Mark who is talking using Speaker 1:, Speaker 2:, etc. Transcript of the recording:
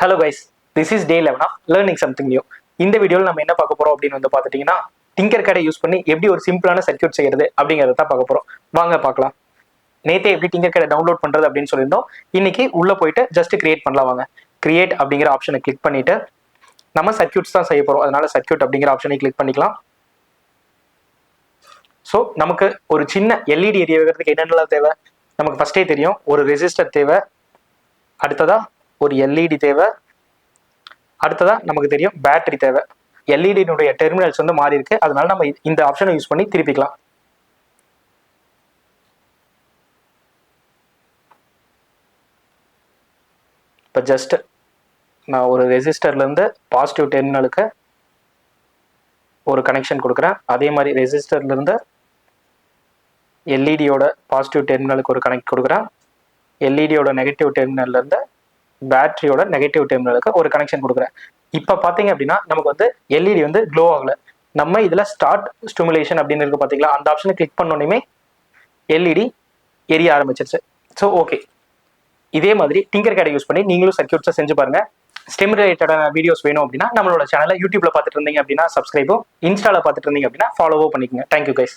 Speaker 1: Hello guys, this is day 11 of learning something new. இந்த வீடியோவில் நம்ம என்ன பார்க்க போறோம் அப்படின்னு பார்த்துட்டீங்கன்னா, டிங்கர் கேடை யூஸ் பண்ணி எப்படி ஒரு சிம்பிளான சர்க்யூட் செய்யறது அப்படிங்கிறத தான் பார்க்க போறோம். வாங்க பார்க்கலாம். நேத்தே எப்படி டிங்கர் கேடை டவுன்லோட் பண்றது அப்படின்னு சொல்லியிருந்தோம். இன்னைக்கு உள்ள போயிட்டு ஜஸ்ட் கிரியேட் பண்ணலாம். வாங்க, கிரியேட் அப்படிங்கிற ஆப்ஷனை கிளிக் பண்ணிட்டு நம்ம சர்க்யூட்ஸ் தான் செய்ய போறோம். அதனால சர்க்யூட் அப்படிங்கிற ஆப்ஷனை கிளிக் பண்ணிக்கலாம். ஸோ நமக்கு ஒரு சின்ன எல்இடி எரிய வைக்கிறதுக்கு என்னென்னலாம் தேவை நமக்கு ஃபர்ஸ்டே தெரியும். ஒரு ரெசிஸ்டர் தேவை, அடுத்ததா ஒரு எல்இடி தேவை, அடுத்ததா நமக்கு தெரியும் பேட்டரி தேவை. எல்இடியினுடைய டெர்மினல்ஸ் வந்து மாறி இருக்கு, அதனால நம்ம இந்த ஆப்ஷனை யூஸ் பண்ணி திருப்பிக்கலாம். இப்போ ஜஸ்ட் நான் ஒரு ரெசிஸ்டர்ல இருந்து பாசிட்டிவ் டெர்மினலுக்கு ஒரு கனெக்ஷன் கொடுக்குறேன். அதே மாதிரி ரெசிஸ்டர்ல இருந்து எல்இடியோட பாசிட்டிவ் டெர்மினலுக்கு ஒரு கனெக்ட் கொடுக்குறேன். எல்இடியோட நெகட்டிவ் டெர்மினல்ல இருந்து பேட்டரியோட நெகட்டிவ் டெர்மினலுக்கு ஒரு கனெக்ஷன் கொடுக்குறேன். இப்போ பார்த்தீங்க அப்படின்னா நமக்கு வந்து எல்இடி வந்து க்ளோ ஆகல. நம்ம இதில் ஸ்டார்ட் ஸ்டிமுலேஷன் அப்படின்னு இருக்கு பார்த்தீங்களா, அந்த ஆப்ஷனை கிளிக் பண்ணோன்னே எல்இடி எரிய ஆரம்பிச்சிருச்சு. ஸோ ஓகே, இதே மாதிரி டிங்கர் கேடை யூஸ் பண்ணி நீங்களும் சர்க்யூட்ஸை செஞ்சு பாருங்க. ஸ்டெம் ரிலேட்டடான வீடியோஸ் வேணும் அப்படின்னா நம்மளோட சேனலை யூடியூப்ல பார்த்துட்டு இருந்தீங்க அப்படின்னா சப்ஸ்கிரைபோ, இன்ஸ்டால பார்த்துட்டு இருந்தீங்க அப்படின்னா ஃபாலோவோ பண்ணிக்கோங்க. Thank you guys.